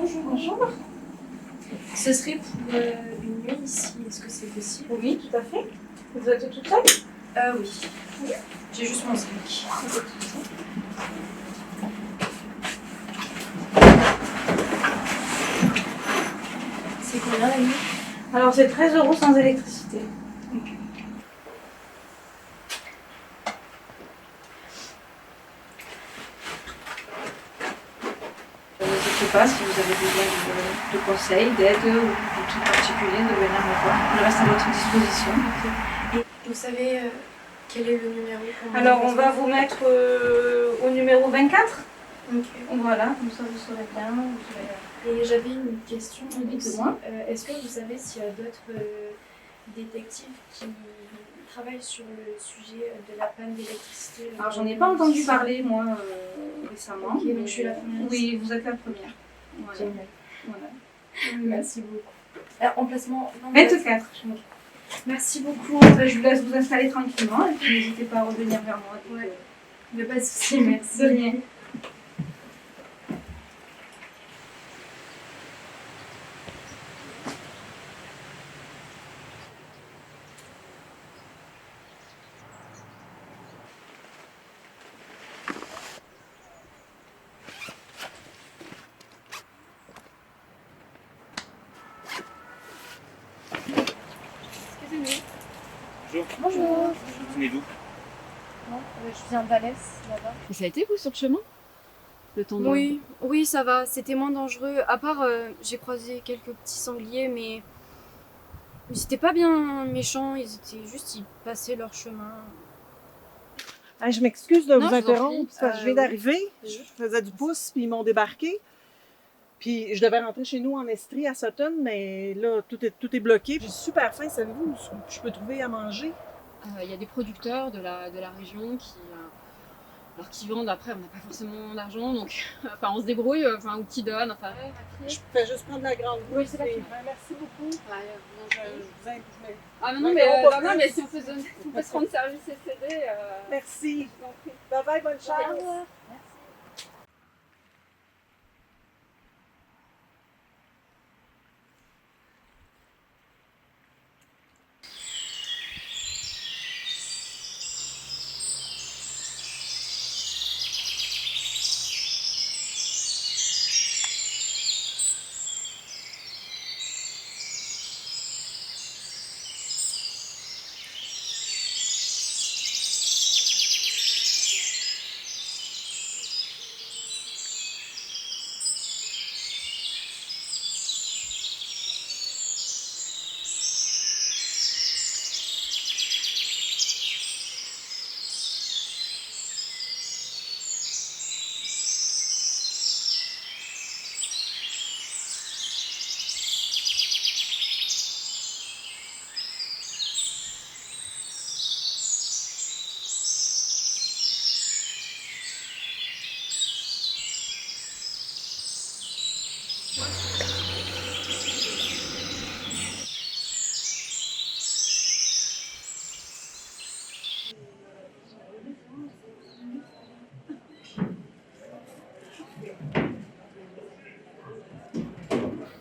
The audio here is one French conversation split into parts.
Bonjour. Bonjour. Ce serait pour une nuit ici, est-ce que c'est possible? Oui, tout à fait. Vous êtes toute seule? Oui. J'ai juste mon sac. C'est combien la nuit? Alors c'est 13 € sans électricité. N'hésitez pas si vous avez besoin de conseils, d'aide ou de tout particulier de venir me voir. Je reste à votre disposition. Et vous savez quel est le numéro pour Alors on va vous mettre au numéro 24. Ok. Voilà, comme ça vous saurez bien. Vous saurez... Et j'avais une question. Dites-moi. Est-ce que vous savez s'il y a d'autres détectives qui travaillent sur le sujet de la panne d'électricité? Alors j'en ai pas entendu parler moi récemment. Ok, donc je suis la première. Oui, vous êtes la première. Voilà. Génial. Voilà. Merci beaucoup. Emplacement 24. Merci beaucoup. Je vous laisse vous installer tranquillement et puis n'hésitez pas à revenir vers moi. Ouais. Il n'y a pas de souci, merci. De rien. Bonjour. Bonjour. Vous venez d'où? Non, je viens d'Alès, là-bas. Et ça a été vous sur le chemin? Le temps de... Oui, ça va. C'était moins dangereux. À part, j'ai croisé quelques petits sangliers, mais ils étaient pas bien méchants. Ils passaient leur chemin. Ah, je m'excuse de Non, vous je vous en interrompre, prie. parce que je viens d'arriver, Oui. je faisais du pouce, puis ils m'ont débarqué. Puis je devais rentrer chez nous en Estrie, à Sutton, mais là, tout est bloqué. J'ai super faim, savez-vous ce que je peux trouver à manger? Il y a des producteurs de la région qui vendent. Après, on n'a pas forcément d'argent, donc enfin, on se débrouille, ou qui donnent. Enfin, Je peux juste prendre la grande bouche. Oui, c'est parfait. Merci beaucoup. Je vous aime. Ah non, mais si on peut se rendre service et s'aider. Merci. Bye bye, bonne chance.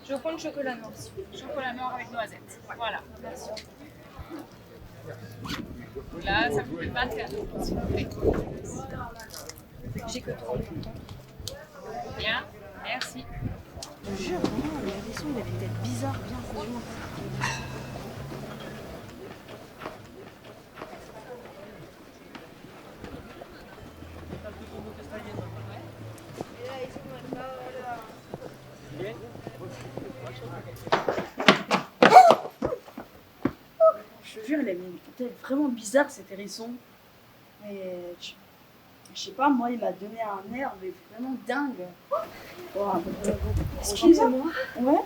Je prends le chocolat noir. Chocolat noir avec noisette. Voilà. Merci. Là, ça vous fait 24 €, s'il vous plaît. J'ai que 30. Bien, merci. Je te jure, vraiment, le hérisson, il avait une tête bizarre, bien franchement. Je te jure, il avait une tête vraiment bizarre, cet hérisson. Mais je sais pas, moi, il m'a donné un air mais vraiment dingue. Oh, Excusez-moi. Ouais.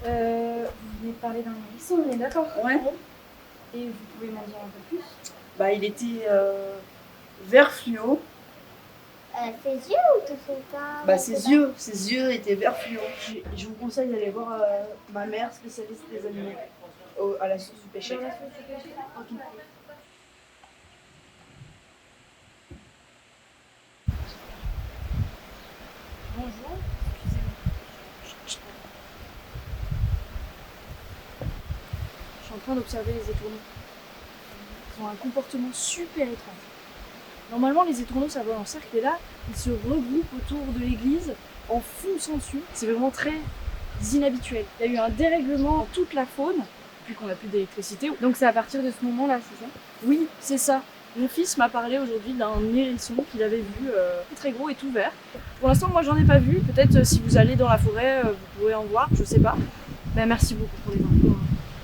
Vous venez de parler d'un hérisson, on est d'accord? Ouais. Et vous pouvez m'en dire un peu plus? Bah, il était vert fluo. Ses yeux ou tout ça? Bah, ses yeux étaient vert fluo. Je vous conseille d'aller voir ma mère, spécialiste des animaux, à la source du péché. Dans la source du péché? Ok. Bonjour. Excusez-moi. train d'observer les étourneaux. Ils ont un comportement super étrange. Normalement, les étourneaux, ça vole en cercle, et là, ils se regroupent autour de l'église en fonçant dessus. C'est vraiment très inhabituel. Il y a eu un dérèglement dans toute la faune, depuis qu'on n'a plus d'électricité. Donc c'est à partir de ce moment-là, c'est ça? Oui, c'est ça. Mon fils m'a parlé aujourd'hui d'un hérisson qu'il avait vu très gros et tout vert. Pour l'instant, moi, j'en ai pas vu. Peut-être si vous allez dans la forêt, vous pourrez en voir, je sais pas. Bah, merci beaucoup pour les infos.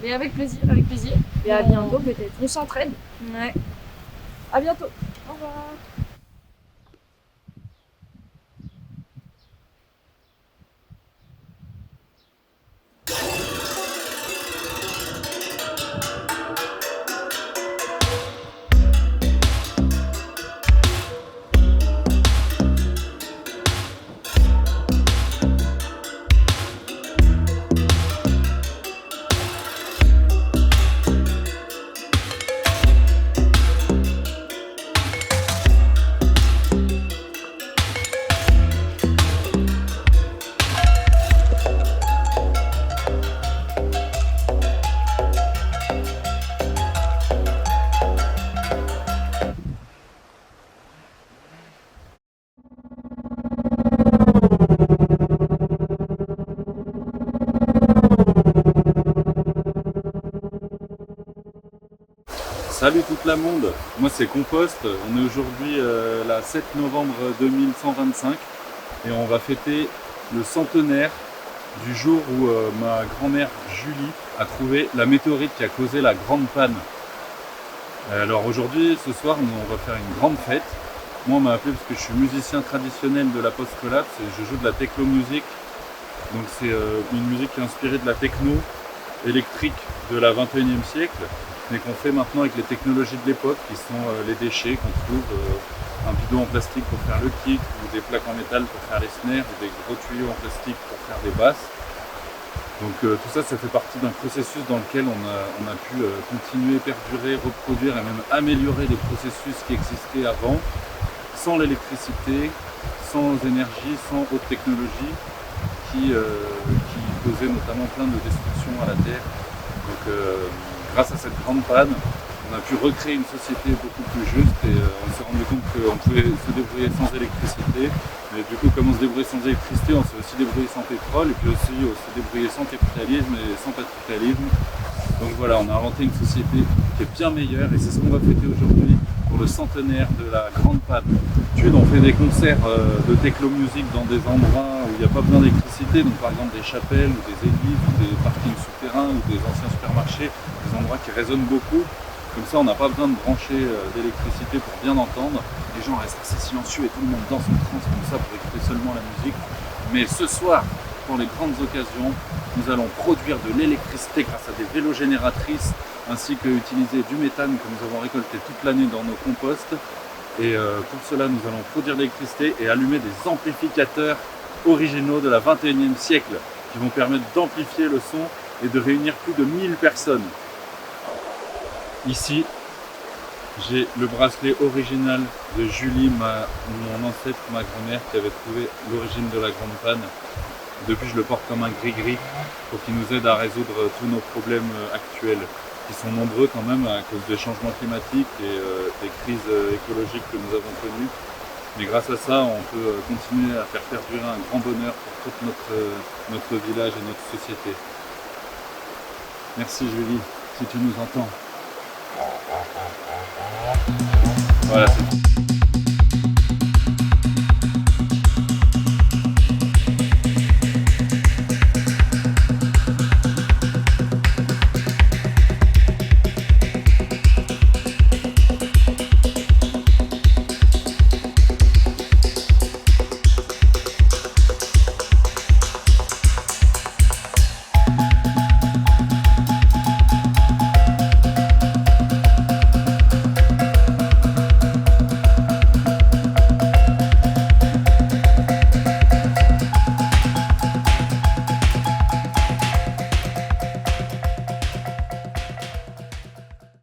Mais avec plaisir, avec plaisir. Et à bientôt peut-être. On s'entraide. Ouais. À bientôt. Au revoir. Salut toute la monde, moi c'est Compost, on est aujourd'hui la 7 novembre 2125 et on va fêter le centenaire du jour où ma grand-mère Julie a trouvé la météorite qui a causé la grande panne. Alors aujourd'hui, ce soir, on va faire une grande fête. Moi on m'a appelé parce que je suis musicien traditionnel de la post-collapse et je joue de la techno-musique. Donc c'est une musique qui est inspirée de la techno électrique de la 21e siècle, mais qu'on fait maintenant avec les technologies de l'époque, qui sont les déchets qu'on trouve, un bidon en plastique pour faire le kick, ou des plaques en métal pour faire les snares, ou des gros tuyaux en plastique pour faire des basses. Donc tout ça, ça fait partie d'un processus dans lequel on a pu continuer, perdurer, reproduire et même améliorer les processus qui existaient avant, sans l'électricité, sans énergie, sans haute technologie, qui causaient notamment plein de destruction à la Terre. Donc grâce à cette grande panne, on a pu recréer une société beaucoup plus juste et on s'est rendu compte qu'on pouvait se débrouiller sans électricité. Mais du coup, comme on se débrouille sans électricité, on s'est aussi débrouillé sans pétrole et puis aussi on s'est débrouillé sans capitalisme et sans capitalisme. Donc voilà, on a inventé une société qui est bien meilleure et c'est ce qu'on va fêter aujourd'hui pour le centenaire de la grande panne. D'habitude, on fait des concerts de techno-musique dans des endroits où il n'y a pas besoin d'électricité, donc par exemple des chapelles ou des églises ou des parkings souterrains ou des anciens supermarchés, des endroits qui résonnent beaucoup. Comme ça, on n'a pas besoin de brancher d'électricité pour bien entendre. Les gens restent assez silencieux et tout le monde danse en transe comme ça pour écouter seulement la musique. Mais ce soir, pour les grandes occasions, nous allons produire de l'électricité grâce à des vélos génératrices ainsi que utiliser du méthane que nous avons récolté toute l'année dans nos composts. Et pour cela, nous allons produire de l'électricité et allumer des amplificateurs originaux de la 21e siècle qui vont permettre d'amplifier le son et de réunir plus de 1000 personnes. Ici, j'ai le bracelet original de Julie, mon ancêtre, ma grand-mère, qui avait trouvé l'origine de la grande panne. Depuis, je le porte comme un gris-gris pour qu'il nous aide à résoudre tous nos problèmes actuels, qui sont nombreux quand même à cause des changements climatiques et des crises écologiques que nous avons connues. Mais grâce à ça, on peut continuer à faire perdurer un grand bonheur pour tout notre village et notre société. Merci Julie, si tu nous entends. Voilà, c'est tout.